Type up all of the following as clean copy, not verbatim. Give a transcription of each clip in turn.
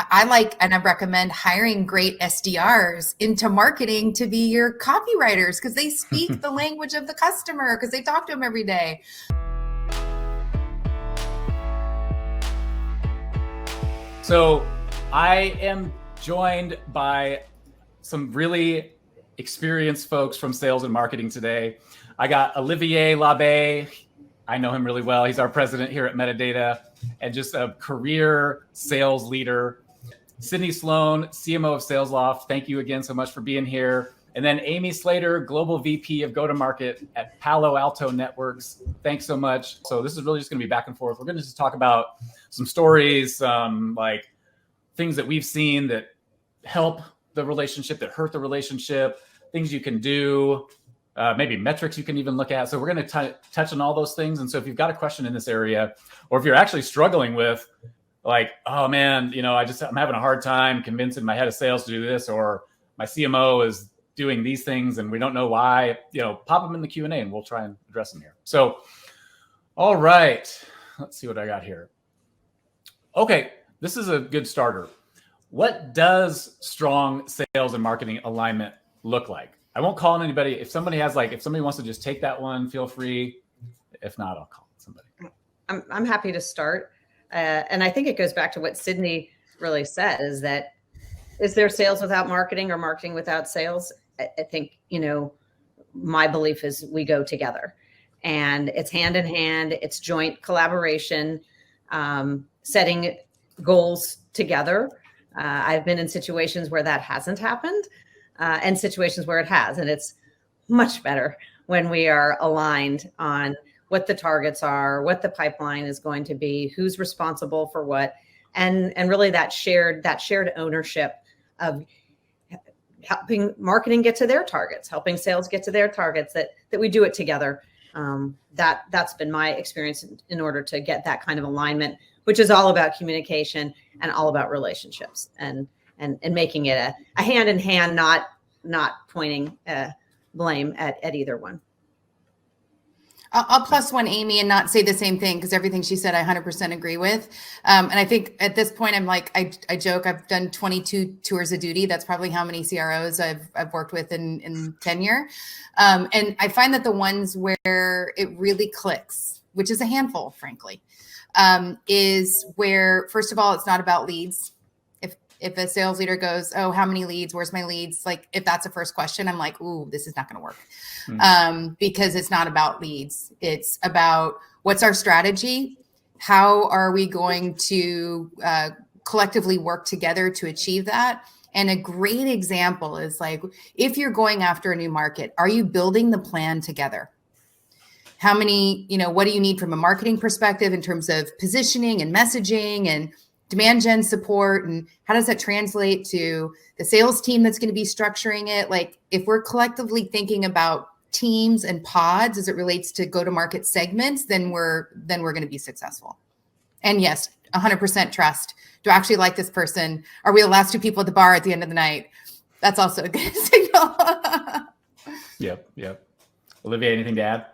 I like, and I recommend hiring great SDRs into marketing to be your copywriters because they speak the language of the customer because they talk to them every day. So I am joined by some really experienced folks from sales and marketing today. I got Olivier Labe. I know him really well. He's our president here at Metadata and just a career sales leader. Sydney Sloan, CMO of Salesloft. Thank you again so much for being here. And then Amy Slater, Global VP of Go-to-Market at Palo Alto Networks. Thanks so much. So this is really just going to be back and forth. We're going to just talk about some stories, like things that we've seen that help the relationship, that hurt the relationship, things you can do, maybe metrics you can even look at. So we're going to touch on all those things. And so if you've got a question in this area, or if you're actually struggling with like, oh man, I'm having a hard time convincing my head of sales to do this, or my CMO is doing these things and we don't know why, pop them in the Q&A and we'll try and address them here. So, all right, let's see what I got here. Okay, this is a good starter. What does strong sales and marketing alignment look like? I won't call on anybody. If somebody wants to just take that one, feel free. If not, I'll call somebody. I'm happy to start. And I think it goes back to what Sydney really said, is there sales without marketing or marketing without sales? I think, my belief is we go together, and it's hand in hand, it's joint collaboration, setting goals together. I've been in situations where that hasn't happened, and situations where it has, and it's much better when we are aligned on what the targets are, what the pipeline is going to be, who's responsible for what, and really that shared ownership of helping marketing get to their targets, helping sales get to their targets, that we do it together. That's been my experience in order to get that kind of alignment, which is all about communication and all about relationships and making it a hand in hand, not pointing blame at either one. I'll plus one Amy and not say the same thing, because everything she said I 100% agree with. And I think at this point I'm like, I joke, I've done 22 tours of duty. That's probably how many CROs I've worked with in tenure. And I find that the ones where it really clicks, which is a handful, frankly, is where, first of all, it's not about leads. If a sales leader goes, oh, how many leads? Where's my leads? Like, if that's the first question, I'm like, ooh, this is not going to work. Because it's not about leads. It's about what's our strategy? How are we going to collectively work together to achieve that? And a great example is like, if you're going after a new market, are you building the plan together? How many, what do you need from a marketing perspective in terms of positioning and messaging and demand gen support, and how does that translate to the sales team that's going to be structuring it? Like, if we're collectively thinking about teams and pods as it relates to go-to-market segments, then we're going to be successful. And yes, 100% trust. Do I actually like this person? Are we the last two people at the bar at the end of the night? That's also a good signal. Yep. Olivier, anything to add?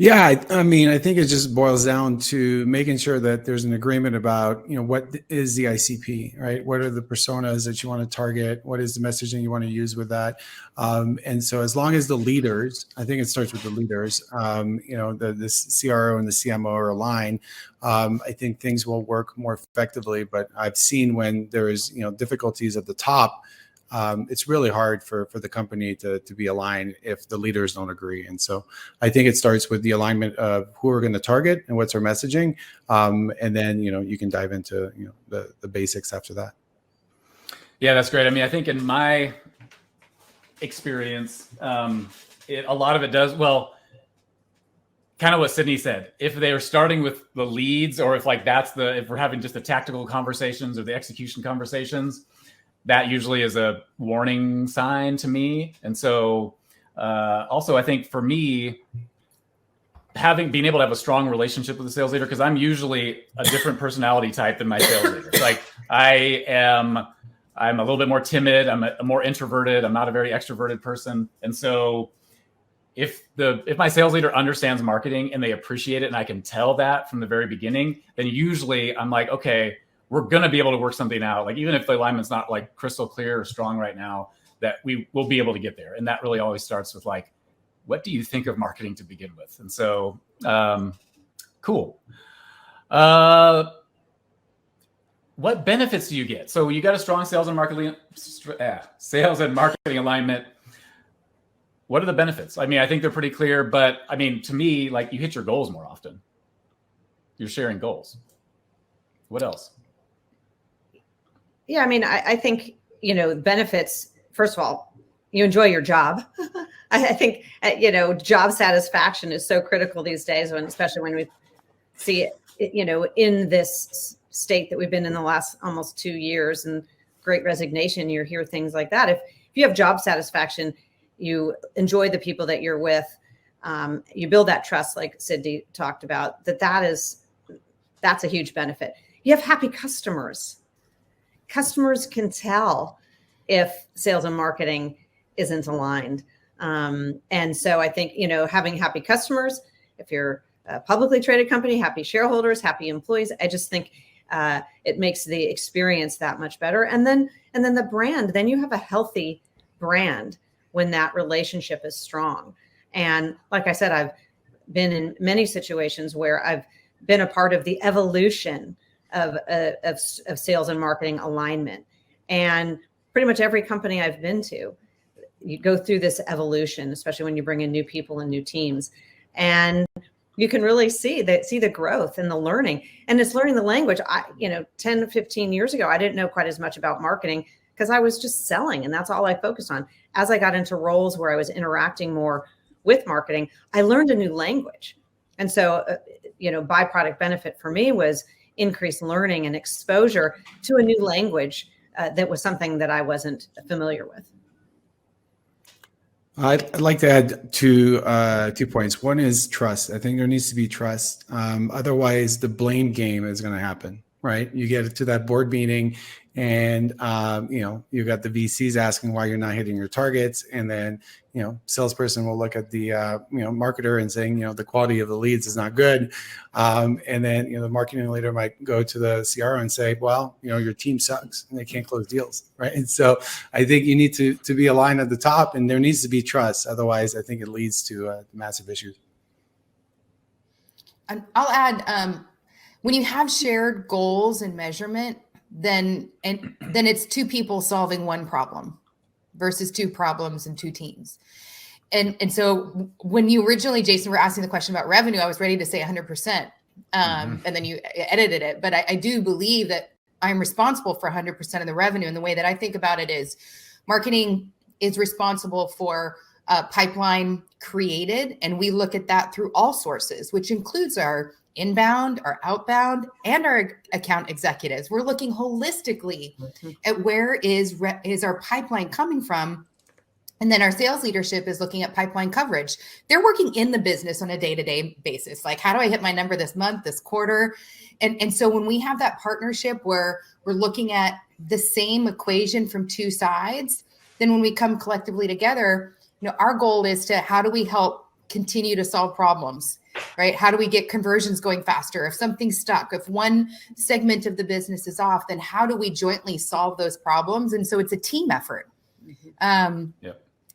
Yeah, I mean, I think it just boils down to making sure that there's an agreement about, what is the ICP, right? What are the personas that you want to target? What is the messaging you want to use with that? And so as long as the leaders, I think it starts with the leaders, the CRO and the CMO are aligned, I think things will work more effectively. But I've seen when there is, difficulties at the top, it's really hard for the company to be aligned if the leaders don't agree. And so I think it starts with the alignment of who we're going to target and what's our messaging. And then, you can dive into, the basics after that. Yeah, that's great. I mean, I think in my experience, a lot of it does, kind of what Sydney said. If they're starting with the leads, or if we're having just the tactical conversations or the execution conversations, that usually is a warning sign to me. And so also, I think for me, being able to have a strong relationship with the sales leader, because I'm usually a different personality type than my sales leader. Like I'm a little bit more timid. I'm more introverted. I'm not a very extroverted person. And so if my sales leader understands marketing and they appreciate it, and I can tell that from the very beginning, then usually I'm like, okay, we're going to be able to work something out. Like even if the alignment's not like crystal clear or strong right now, that we will be able to get there. And that really always starts with like, what do you think of marketing to begin with? And so, cool. What benefits do you get? So you got a strong sales and marketing alignment. What are the benefits? I mean, I think they're pretty clear, but I mean, to me, like you hit your goals more often. You're sharing goals. What else? Yeah, I mean, I think, benefits, first of all, you enjoy your job. I think, job satisfaction is so critical these days, especially when we see it, in this state that we've been in the last almost 2 years and great resignation, you hear things like that. If you have job satisfaction, you enjoy the people that you're with, you build that trust, like Sydney talked about, that's a huge benefit. You have happy customers. Customers can tell if sales and marketing isn't aligned. And so I think, having happy customers, if you're a publicly traded company, happy shareholders, happy employees, I just think it makes the experience that much better. And then the brand, then you have a healthy brand when that relationship is strong. And like I said, I've been in many situations where I've been a part of the evolution of sales and marketing alignment. And pretty much every company I've been to, you go through this evolution, especially when you bring in new people and new teams. And you can really see the growth and the learning. And it's learning the language. 10 to 15 years ago, I didn't know quite as much about marketing because I was just selling and that's all I focused on. As I got into roles where I was interacting more with marketing, I learned a new language. And so, byproduct benefit for me was increased learning and exposure to a new language that was something that I wasn't familiar with. I'd like to add two points. One is trust. I think there needs to be trust. Otherwise, the blame game is going to happen, right? You get to that board meeting and, you got the VCs asking why you're not hitting your targets. And then, salesperson will look at the, marketer and saying, the quality of the leads is not good. And then, the marketing leader might go to the CRO and say, well, your team sucks and they can't close deals, right? And so I think you need to be aligned at the top and there needs to be trust. Otherwise, I think it leads to massive issues. And I'll add, when you have shared goals and measurement, then it's two people solving one problem versus two problems and two teams. And so when you originally, Jason, were asking the question about revenue, I was ready to say 100%. And then you edited it. But I do believe that I'm responsible for 100% of the revenue. And the way that I think about it is marketing is responsible for pipeline created. And we look at that through all sources, which includes our inbound, our outbound, and our account executives. We're looking holistically at where is our pipeline coming from. And then our sales leadership is looking at pipeline coverage. They're working in the business on a day-to-day basis. Like, how do I hit my number this month, this quarter? And so when we have that partnership where we're looking at the same equation from two sides, then when we come collectively together, our goal is to, how do we help continue to solve problems, right? How do we get conversions going faster? If something's stuck, if one segment of the business is off, then how do we jointly solve those problems? And so it's a team effort.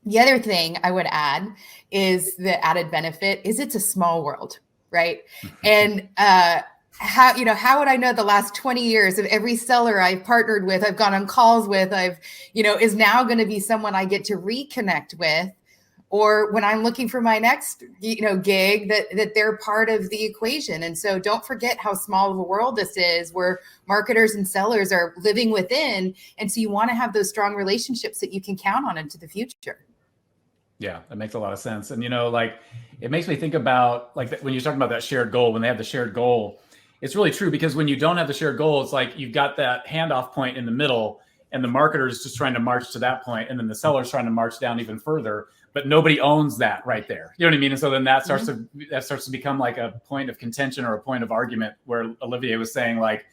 The other thing I would add is the added benefit is it's a small world, right? And how would I know the last 20 years of every seller I've partnered with, I've gone on calls with, is now going to be someone I get to reconnect with, or when I'm looking for my next, gig, that they're part of the equation. And so don't forget how small of a world this is, where marketers and sellers are living within. And so you want to have those strong relationships that you can count on into the future. Yeah, that makes a lot of sense. And, it makes me think about when you're talking about that shared goal, when they have the shared goal, it's really true, because when you don't have the shared goal, it's like you've got that handoff point in the middle and the marketer is just trying to march to that point, and then the seller's trying to march down even further, but nobody owns that right there. You know what I mean? And so then that starts to become like a point of contention or a point of argument, where Olivier was saying, like,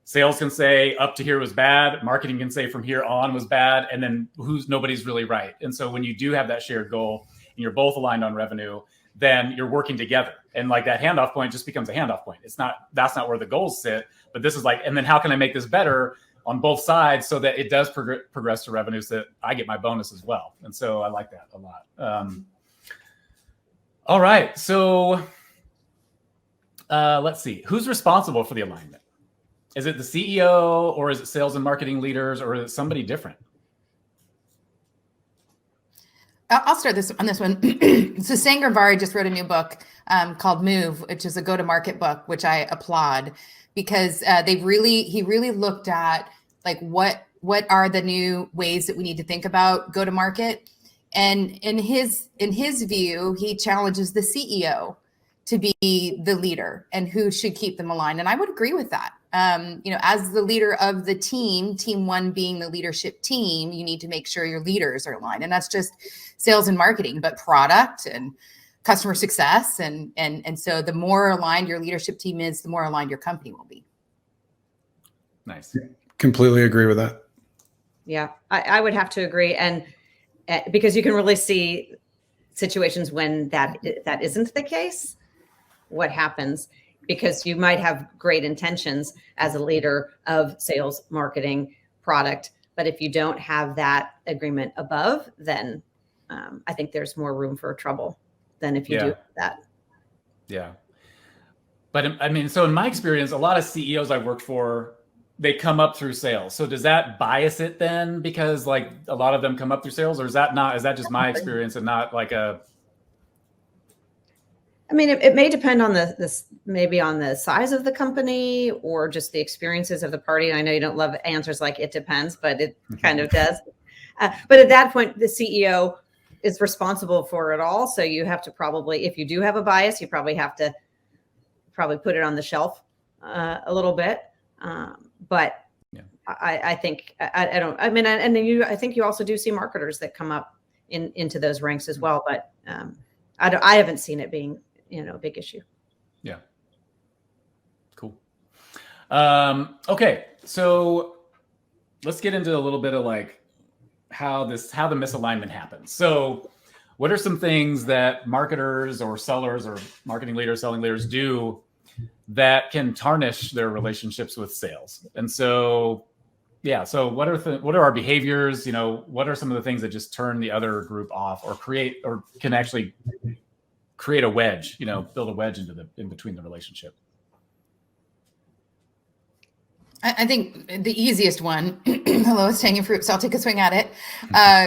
sales can say up to here was bad, marketing can say from here on was bad, and then nobody's really right. And so when you do have that shared goal and you're both aligned on revenue, then you're working together. And like that handoff point just becomes a handoff point. That's not where the goals sit, but this is like, and then how can I make this better on both sides so that it does progress to revenues that I get my bonus as well. And so I like that a lot. All right. So let's see. Who's responsible for the alignment? Is it the CEO or is it sales and marketing leaders or is it somebody different? I'll start on this one. So Sangarvari just wrote a new book called Move, which is a go-to-market book, which I applaud because he really looked at like what are the new ways that we need to think about go-to-market. And in his view, he challenges the CEO to be the leader and who should keep them aligned. And I would agree with that. As the leader of the team one being the leadership team, you need to make sure your leaders are aligned. And that's just sales and marketing, but product and customer success. And so the more aligned your leadership team is, the more aligned your company will be. Nice. Completely agree with that. Yeah, I would have to agree. And because you can really see situations when that isn't the case, what happens, because you might have great intentions as a leader of sales, marketing, product, but if you don't have that agreement above, then I think there's more room for trouble than if you do that. Yeah. But I mean, so in my experience, a lot of CEOs I've worked for, they come up through sales. So does that bias it then? Because like a lot of them come up through sales, or is that just my experience and not like a... I mean, it may depend on maybe on the size of the company or just the experiences of the party. And I know you don't love answers like it depends, but it kind of does. But at that point, the CEO is responsible for it all. So you have to probably, if you do have a bias, you probably have to put it on the shelf a little bit. But yeah. I think I think you also do see marketers that come up into those ranks as well. But I haven't seen it being a big issue. Yeah. Cool. Okay. So let's get into a little bit of like how the misalignment happens. So what are some things that marketers or sellers or marketing leaders, selling leaders do that can tarnish their relationships with sales? And so, yeah. So what are our behaviors? What are some of the things that just turn the other group off or can actually create a wedge, build a wedge in between the relationship? I think the easiest one, lowest hanging fruit, so I'll take a swing at it,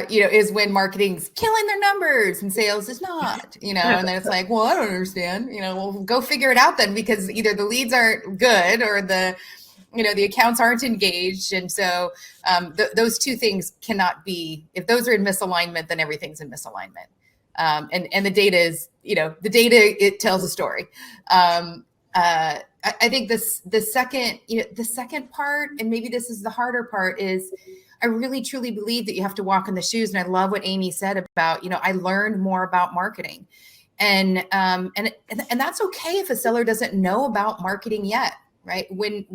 is when marketing's killing their numbers and sales is not, and then it's like, well, I don't understand, well, go figure it out then, because either the leads aren't good or the accounts aren't engaged. And so those two things cannot be, if those are in misalignment, then everything's in misalignment. And the data is, it tells a story. I think the second part, and maybe this is the harder part, is I really truly believe that you have to walk in the shoes. And I love what Amy said about, I learned more about marketing, and that's okay if a seller doesn't know about marketing yet, right? When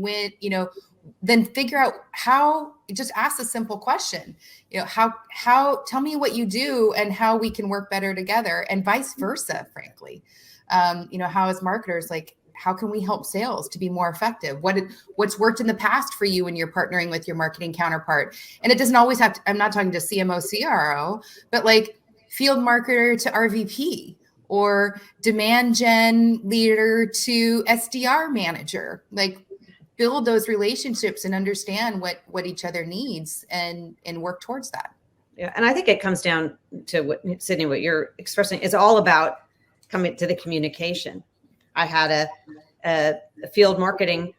then figure out how. Just ask a simple question, how tell me what you do and how we can work better together, and vice versa. Frankly, how as marketers, like, how can we help sales to be more effective? What's worked in the past for you when you're partnering with your marketing counterpart? And it doesn't always have to, I'm not talking to CMO, CRO, but like field marketer to RVP or demand gen leader to SDR manager. Like, build those relationships and understand what each other needs and work towards that. Yeah. And I think it comes down to what, Sydney, what you're expressing is all about coming to the communication. I had a field marketing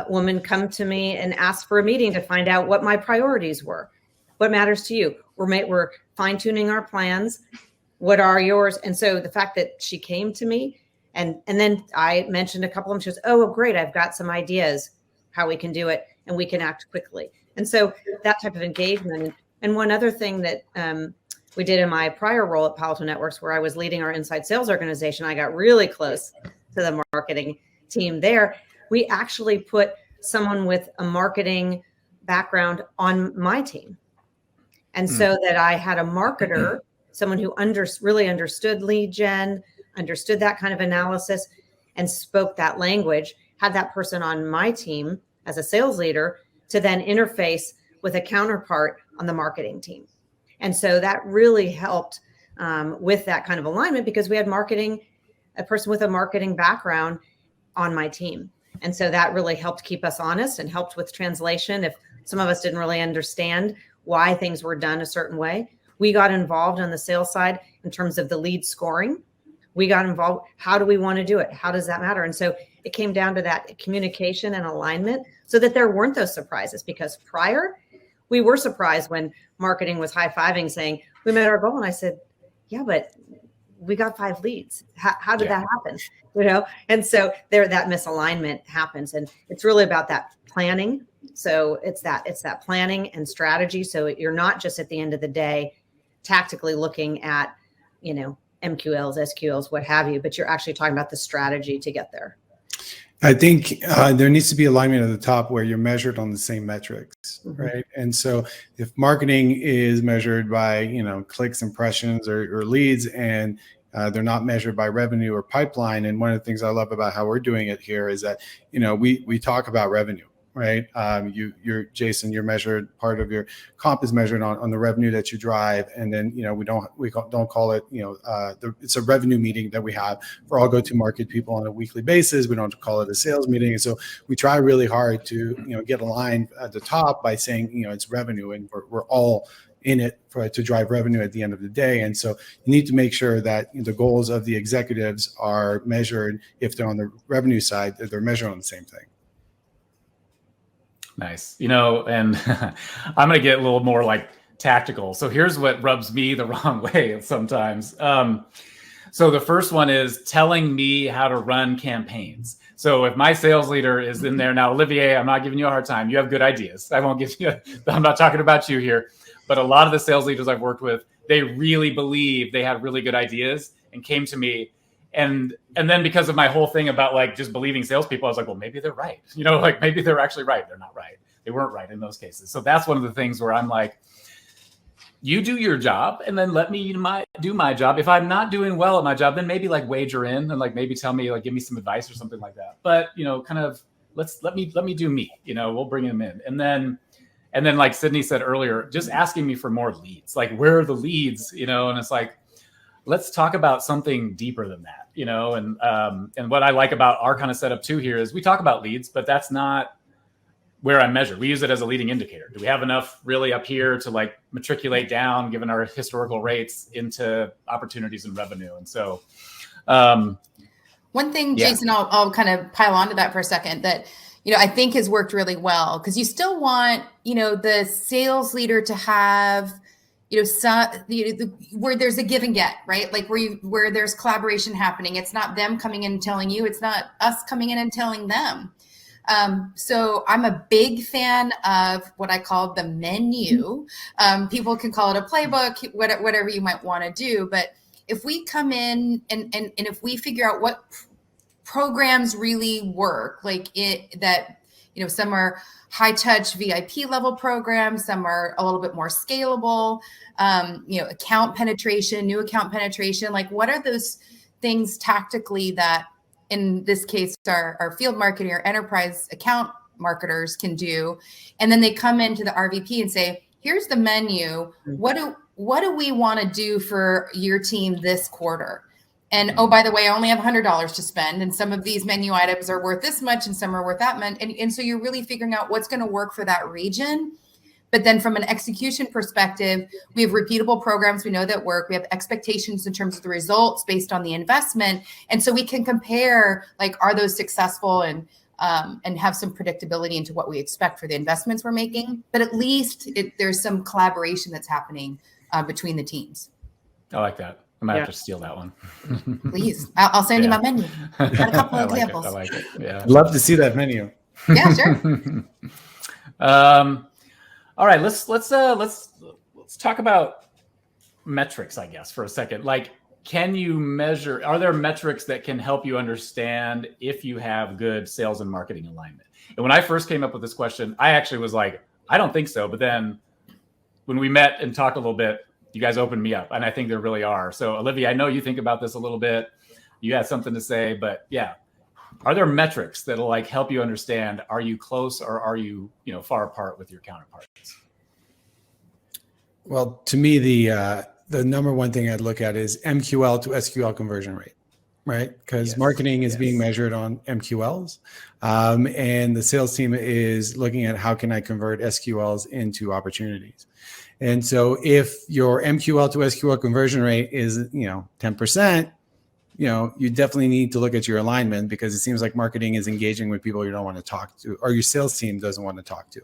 woman come to me and ask for a meeting to find out what my priorities were. What matters to you? We're fine tuning our plans. What are yours? And so the fact that she came to me and then I mentioned a couple of them, she goes, oh, great. I've got some ideas how we can do it and we can act quickly. And so that type of engagement. And one other thing that we did in my prior role at Palo Networks, where I was leading our inside sales organization, I got really close to the marketing team there. We actually put someone with a marketing background on my team. And so that I had a marketer, someone who really understood lead gen, understood that kind of analysis and spoke that language, had that person on my team as a sales leader to then interface with a counterpart on the marketing team. And so that really helped with that kind of alignment, because we had a person with a marketing background on my team. And so that really helped keep us honest and helped with translation. If some of us didn't really understand why things were done a certain way, we got involved on the sales side in terms of the lead scoring. We got involved. How do we want to do it? How does that matter? And so it came down to that communication and alignment so that there weren't those surprises, because prior we were surprised when marketing was high-fiving saying, we met our goal. And I said, yeah, but we got 5 leads. How did that happen? And so that misalignment happens, and it's really about that planning. So it's that planning and strategy. So you're not just at the end of the day tactically looking at, MQLs, SQLs, what have you, but you're actually talking about the strategy to get there. I think there needs to be alignment at the top where you're measured on the same metrics, right? And so if marketing is measured by, clicks, impressions, or leads, and they're not measured by revenue or pipeline. And one of the things I love about how we're doing it here is that, we talk about revenue, right? You're Jason, you're measured, part of your comp is measured on the revenue that you drive. And then, we don't call it, it's a revenue meeting that we have for all go-to-market people on a weekly basis. We don't call it a sales meeting. And so we try really hard to, get aligned at the top by saying, it's revenue, and we're all in it to drive revenue at the end of the day. And so you need to make sure that the goals of the executives are measured. If they're on the revenue side, that they're measured on the same thing. Nice. And I'm going to get a little more like tactical. So here's what rubs me the wrong way sometimes. So the first one is telling me how to run campaigns. So if my sales leader is in there now, Olivier, I'm not giving you a hard time. You have good ideas. I'm not talking about you here. But a lot of the sales leaders I've worked with, they really believe they had really good ideas and came to me. And then because of my whole thing about like just believing salespeople, I was like, well, maybe they're right. Maybe they're actually right. They're not right. They weren't right in those cases. So that's one of the things where I'm like, you do your job and then let me do my job. If I'm not doing well at my job, then maybe like wager in and like maybe tell me, like give me some advice or something like that. But kind of let me do me. We'll bring them in. And then like Sydney said earlier, just asking me for more leads. Like where are the leads? And it's like, let's talk about something deeper than that. And what I like about our kind of setup too here is we talk about leads, but that's not where I measure. We use it as a leading indicator. Do we have enough really up here to like matriculate down, given our historical rates, into opportunities and revenue? And so one thing, Jason, I'll kind of pile onto that for a second, that I think has worked really well, because you still want the sales leader to have where there's a give and get, right? Like where there's collaboration happening. It's not them coming in and telling you, it's not us coming in and telling them. So I'm a big fan of what I call the menu. People can call it a playbook, whatever you might want to do. But if we come in and if we figure out what programs really work, some are high touch VIP level programs, some are a little bit more scalable, account penetration, new account penetration. Like what are those things tactically that in this case our field marketing or enterprise account marketers can do? And then they come into the RVP and say, here's the menu. What do we want to do for your team this quarter? And oh, by the way, I only have $100 to spend. And some of these menu items are worth this much and some are worth that much. And so you're really figuring out what's going to work for that region. But then from an execution perspective, we have repeatable programs. We know that work. We have expectations in terms of the results based on the investment. And so we can compare, like, are those successful, and have some predictability into what we expect for the investments we're making. But at least there's some collaboration that's happening between the teams. I like that. I might have to steal that one. Please. I'll send you my menu. Got a couple of examples. I like it. Yeah. I'd love to see that menu. Yeah, sure. All right, let's talk about metrics, I guess, for a second. Like, can you measure, are there metrics that can help you understand if you have good sales and marketing alignment? And when I first came up with this question, I actually was like, I don't think so. But then when we met and talked a little bit, you guys opened me up, and I think there really are. So Olivia, I know you think about this a little bit. you had something to say, but yeah. Are there metrics that'll like help you understand, are you close or are you, far apart with your counterparts? Well, to me, the number one thing I'd look at is MQL to SQL conversion rate, right? Because marketing is being measured on MQLs, and the sales team is looking at how can I convert SQLs into opportunities. And so if your MQL to SQL conversion rate is 10%, you definitely need to look at your alignment, because it seems like marketing is engaging with people you don't want to talk to, or your sales team doesn't want to talk to.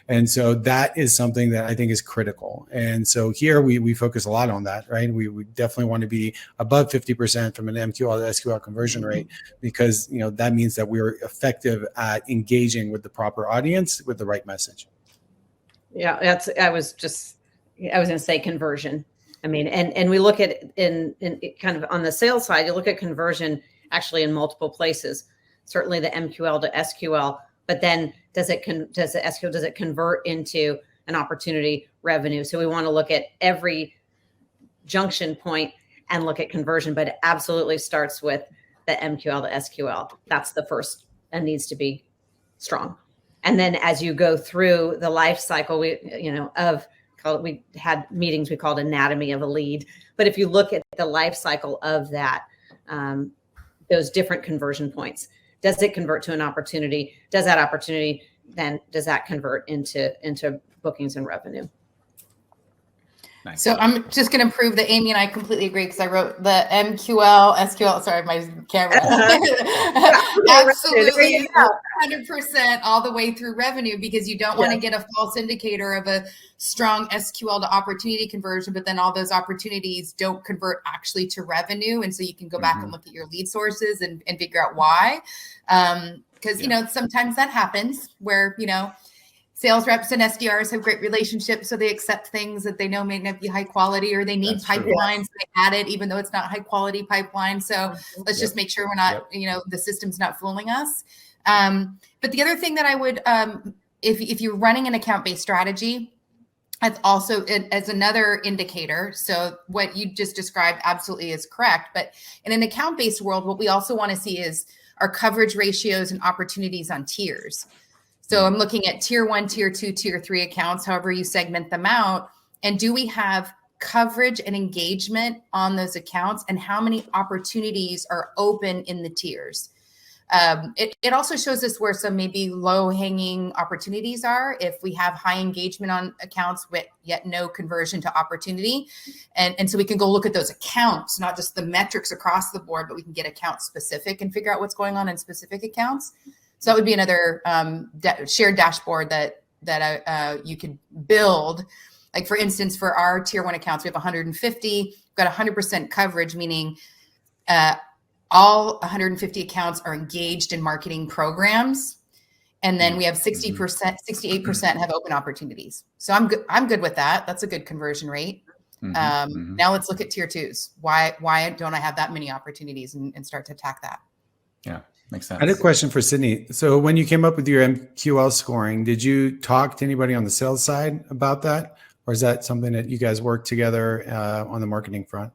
And so that is something that I think is critical. And so here we focus a lot on that, right? We definitely want to be above 50% from an MQL to SQL conversion rate, because that means that we're effective at engaging with the proper audience with the right message. Yeah, I was going to say conversion. I mean, and we look at in kind of on the sales side, you look at conversion actually in multiple places. Certainly the MQL to SQL, but then does it convert into an opportunity revenue? So we want to look at every junction point and look at conversion, but it absolutely starts with the MQL to SQL. That's the first and needs to be strong. And then as you go through the life cycle, we had meetings we called anatomy of a lead. But if you look at the life cycle of that, those different conversion points, does it convert to an opportunity? Does that convert into bookings and revenue? Nice. So I'm just going to prove that Amy and I completely agree, because I wrote the MQL, SQL, sorry, my camera. Absolutely 100% all the way through revenue, because you don't want to get a false indicator of a strong SQL to opportunity conversion, but then all those opportunities don't convert actually to revenue. And so you can go back and look at your lead sources and figure out why. Because, sometimes that happens where, sales reps and SDRs have great relationships, so they accept things that they know may not be high quality, or they need pipelines. So they add it even though it's not high quality pipeline. So let's just make sure we're not, the system's not fooling us. But the other thing that I would, if you're running an account-based strategy, that's also as another indicator. So what you just described absolutely is correct. But in an account-based world, what we also want to see is our coverage ratios and opportunities on tiers. So I'm looking at tier 1, tier 2, tier 3 accounts, however you segment them out. And do we have coverage and engagement on those accounts, and how many opportunities are open in the tiers? It also shows us where some maybe low hanging opportunities are. If we have high engagement on accounts with yet no conversion to opportunity. And so we can go look at those accounts, not just the metrics across the board, but we can get account specific and figure out what's going on in specific accounts. So that would be another shared dashboard that you could build. Like for instance, for our tier 1 accounts, we have 150, we've got 100% coverage, meaning all 150 accounts are engaged in marketing programs. And then we have 60%, 68% have open opportunities. So I'm good with that. That's a good conversion rate. Now let's look at tier 2s. Why don't I have that many opportunities and start to attack that? Yeah. Makes sense. I had a question for Sydney. So when you came up with your MQL scoring, did you talk to anybody on the sales side about that? Or is that something that you guys work together on the marketing front?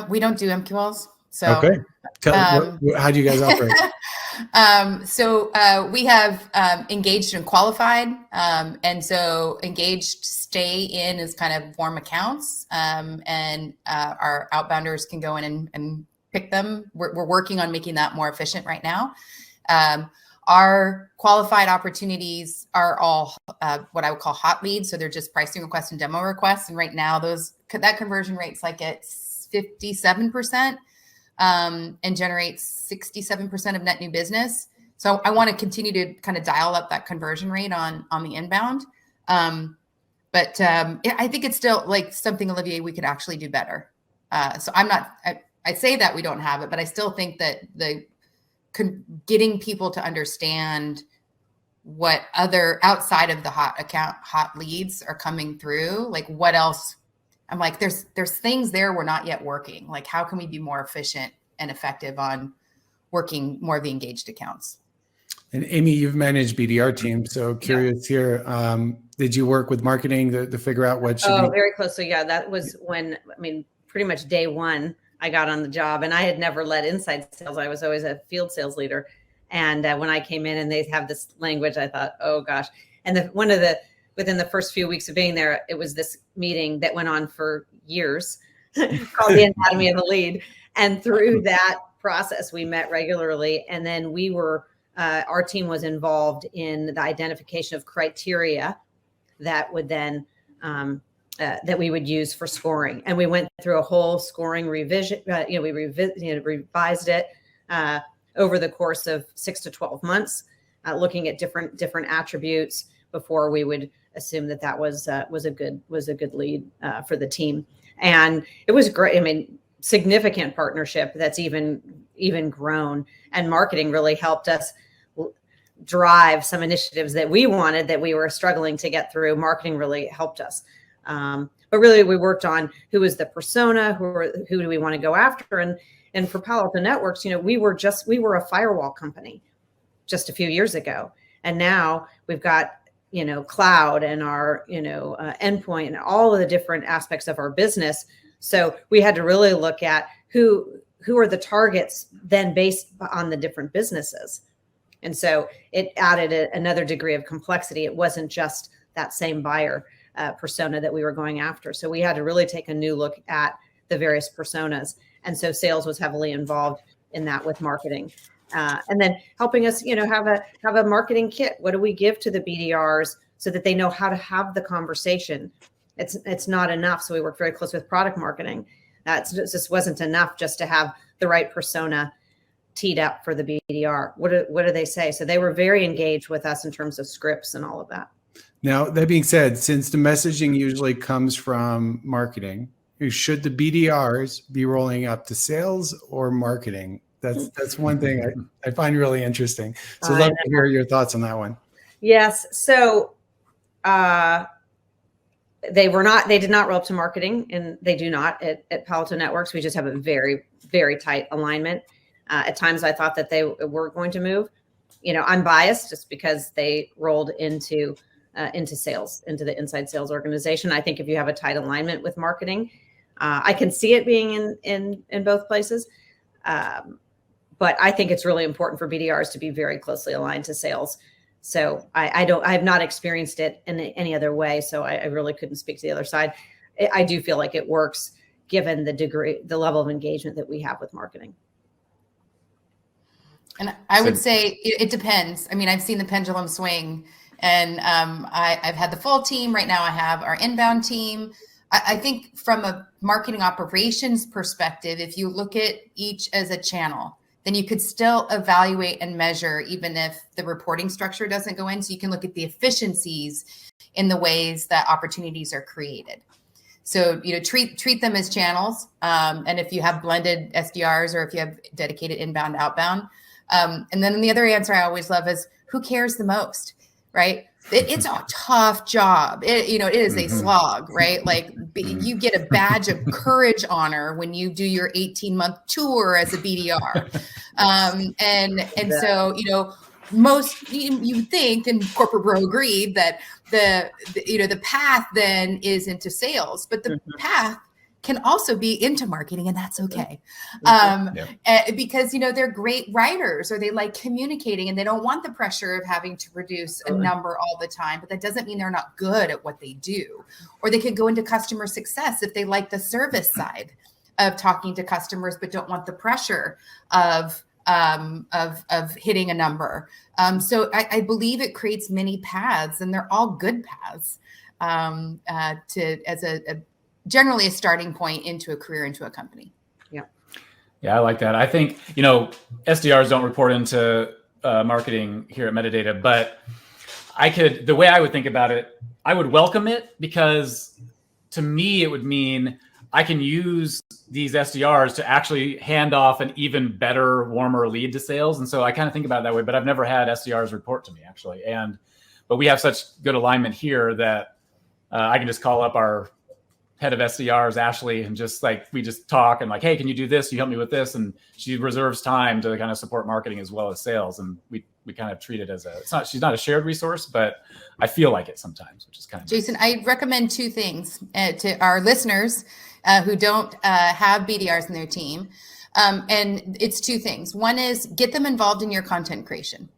We don't do MQLs. So, okay. How do you guys operate? We have engaged and qualified. And so engaged stay in is kind of warm accounts. And our outbounders can go in and pick them. We're working on making that more efficient right now. Our qualified opportunities are all what I would call hot leads. So they're just pricing requests and demo requests. And right now that conversion rate's like at 57% and generates 67% of net new business. So I want to continue to kind of dial up that conversion rate on the inbound. But I think it's still like something, Olivier, we could actually do better. So I say that we don't have it, but I still think that getting people to understand what other outside of the hot leads are coming through, like what else. I'm like, there's things there we're not yet working. Like, how can we be more efficient and effective on working more of the engaged accounts? And Amy, you've managed BDR teams, so curious here. Did you work with marketing to figure out what should be? Very closely. Yeah, that was when, pretty much day one, I got on the job, and I had never led inside sales. I was always a field sales leader. And when I came in and they have this language, I thought, oh gosh. And within the first few weeks of being there, it was this meeting that went on for years called the Anatomy of the Lead. And through that process, we met regularly. And then our team was involved in the identification of criteria that would then, that we would use for scoring. And we went through a whole scoring revision. We revised it over the course of 6 to 12 months, looking at different attributes before we would assume that was a good lead for the team. And it was great. I mean, significant partnership that's even grown, and marketing really helped us drive some initiatives that we wanted that we were struggling to get through. Marketing really helped us. But really we worked on who was the persona, who do we want to go after? And for Palo Alto Networks, we were a firewall company just a few years ago. And now we've got, cloud and our, endpoint and all of the different aspects of our business. So we had to really look at who are the targets then based on the different businesses. And so it added another degree of complexity. It wasn't just that same buyer persona that we were going after. So we had to really take a new look at the various personas. And so sales was heavily involved in that with marketing. And then helping us, have a marketing kit. What do we give to the BDRs so that they know how to have the conversation? It's not enough. So we work very close with product marketing. That just wasn't enough just to have the right persona teed up for the BDR. What do they say? So they were very engaged with us in terms of scripts and all of that. Now, that being said, since the messaging usually comes from marketing, should the BDRs be rolling up to sales or marketing? That's one thing I find really interesting. So I'd love to hear your thoughts on that one. Yes. So they did not roll up to marketing, and they do not at Palo Alto Networks. We just have a very, very tight alignment. At times I thought that they were going to move. I'm biased just because they rolled into sales, into the inside sales organization. I think if you have a tight alignment with marketing, I can see it being in both places. But I think it's really important for BDRs to be very closely aligned to sales. So I have not experienced it in any other way. So I really couldn't speak to the other side. I do feel like it works given the level of engagement that we have with marketing. And I would say it depends. I mean, I've seen the pendulum swing, and I've had the full team. Right now I have our inbound team. I think from a marketing operations perspective, if you look at each as a channel, then you could still evaluate and measure even if the reporting structure doesn't go in. So you can look at the efficiencies in the ways that opportunities are created. So, treat them as channels. And if you have blended SDRs or if you have dedicated inbound, outbound. And then the other answer I always love is who cares the most, right? It's a tough job. It is a slog, right? Like you get a badge of courage honor when you do your 18-month tour as a BDR. So, most you think, and corporate bro agreed that the path then is into sales, but the path can also be into marketing, and that's okay. Because, they're great writers, or they like communicating, and they don't want the pressure of having to produce a number all the time, but that doesn't mean they're not good at what they do. Or they could go into customer success if they like the service side of talking to customers, but don't want the pressure of hitting a number. So I believe it creates many paths, and they're all good paths generally a starting point into a career, into a company. Yeah, I like that. I think, SDRs don't report into marketing here at Metadata, but the way I would think about it, I would welcome it, because to me, it would mean I can use these SDRs to actually hand off an even better, warmer lead to sales. And so I kind of think about it that way, but I've never had SDRs report to me actually. But we have such good alignment here that I can just call up our head of SDRs, Ashley, and just like, we just talk and like, hey, can you do this? You help me with this. And she reserves time to kind of support marketing as well as sales. And we kind of treat it as she's not a shared resource, but I feel like it sometimes, which is kind of Jason, nice. I recommend two things to our listeners who don't have BDRs in their team. And it's two things. One is get them involved in your content creation.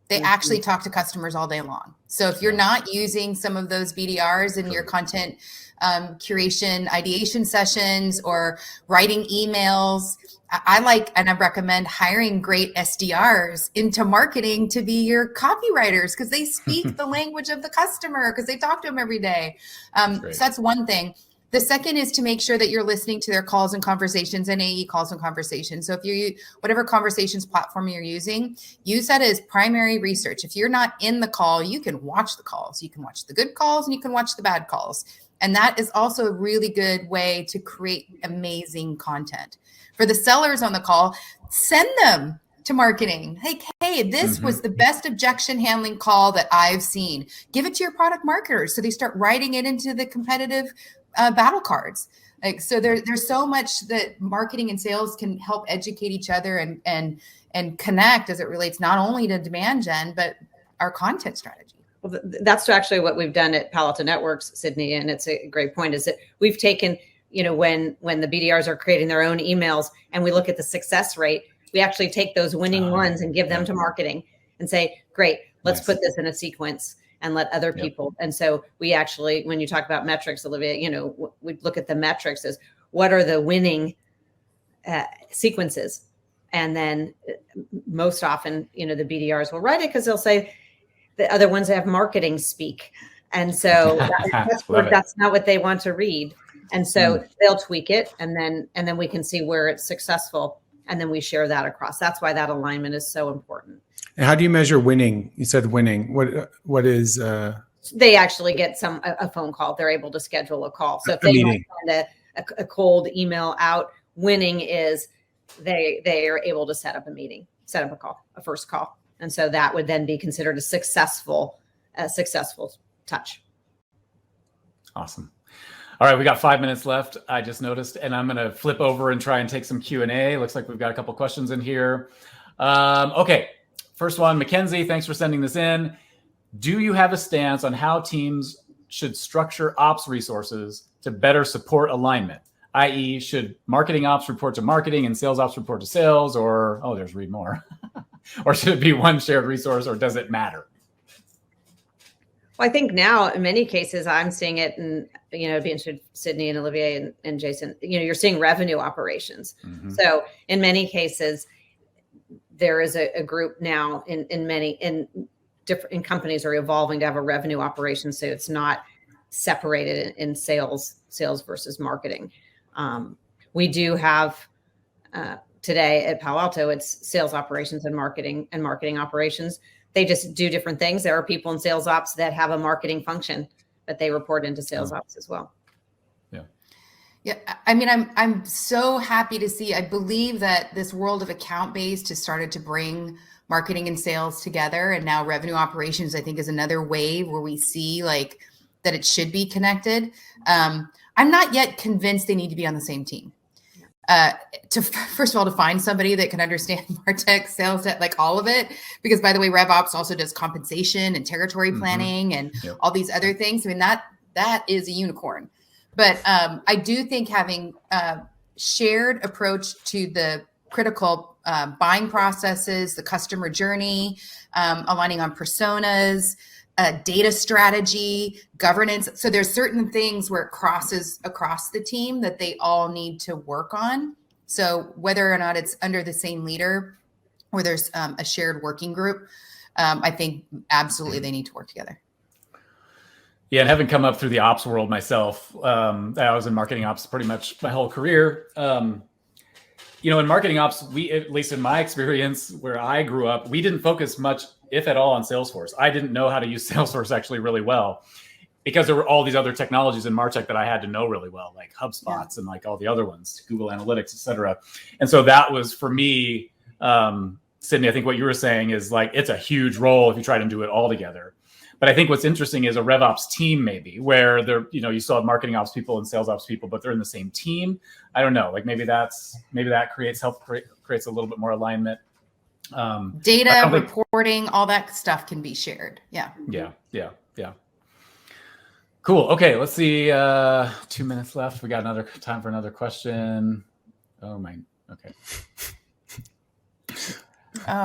They actually talk to customers all day long. So if you're not using some of those BDRs in your content curation ideation sessions or writing emails, I like and I recommend hiring great SDRs into marketing to be your copywriters because they speak the language of the customer because they talk to them every day. So that's one thing. The second is to make sure that you're listening to their calls and conversations and AE calls and conversations. So if you, whatever conversations platform you're using, use that as primary research. If you're not in the call, you can watch the calls. You can watch the good calls and you can watch the bad calls. And that is also a really good way to create amazing content. For the sellers on the call, send them to marketing. Hey, this was the best objection handling call that I've seen. Give it to your product marketers so they start writing it into the competitive battle cards. Like, so there's so much that marketing and sales can help educate each other and connect as it relates not only to demand gen, but our content strategy. Well, that's actually what we've done at Palo Alto Networks, Sydney. And it's a great point is that we've taken, when the BDRs are creating their own emails and we look at the success rate, we actually take those winning ones and give them to marketing and say, great, let's put this in a sequence and let other people. And so we actually, when you talk about metrics, Olivier, we look at the metrics as what are the winning sequences. And then most often, the BDRs will write it because they'll say the other ones have marketing speak. And so that's not what they want to read. And so they'll tweak it and then we can see where it's successful. And then we share that across. That's why that alignment is so important. And how do you measure winning? You said winning. What is? They actually get a phone call. They're able to schedule a call. So if they might send a cold email out, winning is they are able to set up a meeting, set up a call, a first call, and so that would then be considered a successful touch. Awesome. All right, we got 5 minutes left. I just noticed, and I'm going to flip over and try and take some Q&A. Looks like we've got a couple questions in here. Okay. First one, Mackenzie, thanks for sending this in. Do you have a stance on how teams should structure ops resources to better support alignment? I.e., should marketing ops report to marketing and sales ops report to sales, or, there's read more. Or should it be one shared resource, or does it matter? Well, I think now in many cases I'm seeing it, and it'd be interested, Sydney and Olivier and Jason, you're seeing revenue operations. So in many cases, there is a group now in different companies are evolving to have a revenue operation. So it's not separated in sales versus marketing. We do have today at Palo Alto, it's sales operations and marketing operations. They just do different things. There are people in sales ops that have a marketing function, but they report into sales ops as well. Yeah, I mean, I'm so happy to see. I believe that this world of account-based has started to bring marketing and sales together, and now revenue operations, I think, is another wave where we see like that it should be connected. I'm not yet convinced they need to be on the same team. First of all, to find somebody that can understand MarTech, sales, like all of it, because by the way, RevOps also does compensation and territory planning and all these other things. I mean, that is a unicorn. But I do think having a shared approach to the critical buying processes, the customer journey, aligning on personas, data strategy, governance. So there's certain things where it crosses across the team that they all need to work on. So whether or not it's under the same leader or there's a shared working group, I think absolutely they need to work together. Yeah, and having come up through the ops world myself, I was in marketing ops pretty much my whole career. In marketing ops, we, at least in my experience where I grew up, we didn't focus much, if at all, on Salesforce. I didn't know how to use Salesforce actually really well because there were all these other technologies in MarTech that I had to know really well, like HubSpots and like all the other ones, Google Analytics, et cetera. And so that was for me, Sydney, I think what you were saying is like, it's a huge role if you try to do it all together. But I think what's interesting is a RevOps team, maybe where they're, you still have marketing ops people and sales ops people, but they're in the same team. I don't know. Like maybe that creates a little bit more alignment. Data, reporting, all that stuff can be shared. Yeah. Yeah. Cool. Okay. Let's see. 2 minutes left. We got time for another question. Oh my. Okay.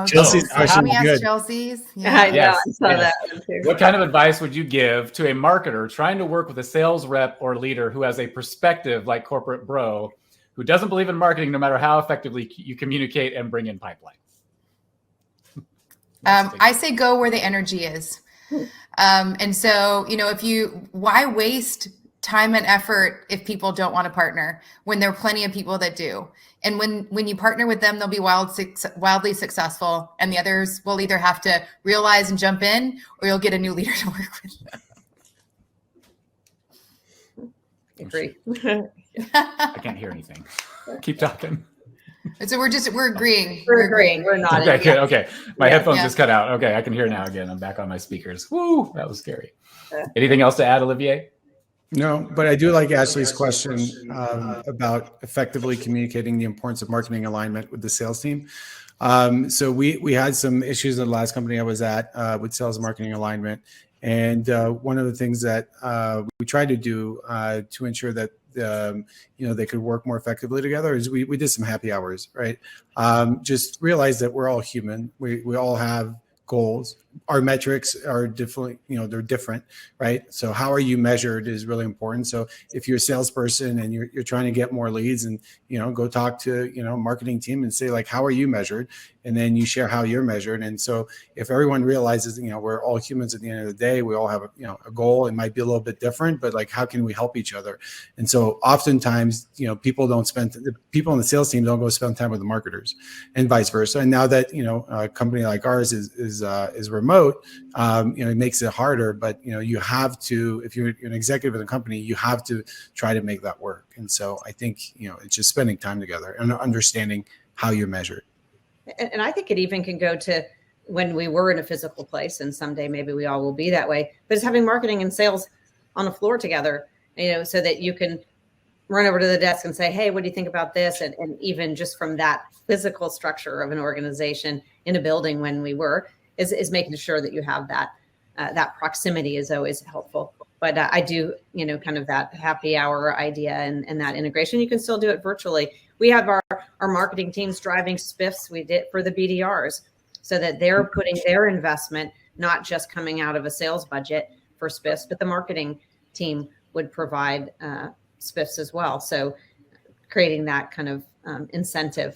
Chelsea's question we is ask good. Chelsea's. Yeah, I know. Yes, I saw yes. that one too. What kind of advice would you give to a marketer trying to work with a sales rep or leader who has a perspective like corporate bro, who doesn't believe in marketing no matter how effectively you communicate and bring in pipelines? I say go where the energy is. And so, why waste time and effort if people don't want to partner when there are plenty of people that do? And when you partner with them, they'll be wildly successful, and the others will either have to realize and jump in, or you'll get a new leader to work with. Agree. I can't hear anything. Keep talking. So we're agreeing. We're agreeing. We're not. Okay, good. Okay. My headphones Yeah. just cut out. Okay, I can hear now again. I'm back on my speakers. Woo, that was scary. Anything else to add, Olivier? No, but I do like Ashley's question about effectively communicating the importance of marketing alignment with the sales team. So we had some issues in the last company I was at with sales marketing alignment. And one of the things that we tried to do to ensure that they could work more effectively together is we did some happy hours, right? Just realize that we're all human. We all have goals. Our metrics are different, they're different, right? So how are you measured is really important. So if you're a salesperson and you're trying to get more leads, and go talk to marketing team and say, like, how are you measured? And then you share how you're measured. And so if everyone realizes, we're all humans at the end of the day, we all have a goal. It might be a little bit different, but like, how can we help each other? And so oftentimes, people in the sales team don't go spend time with the marketers, and vice versa. And now that a company like ours is remote, it makes it harder. But you have to, if you're an executive in a company, you have to try to make that work. And so I think it's just spending time together and understanding how you're measured. And I think it even can go to when we were in a physical place, and someday maybe we all will be that way, but it's having marketing and sales on the floor together, so that you can run over to the desk and say, hey, what do you think about this? And even just from that physical structure of an organization in a building when we were, is making sure that you have that. That proximity is always helpful. But I do, kind of that happy hour idea and that integration. You can still do it virtually. We have our marketing teams driving spiffs. We did for the BDRs, so that they're putting their investment, not just coming out of a sales budget for spiffs, but the marketing team would provide spiffs as well. So creating that kind of incentive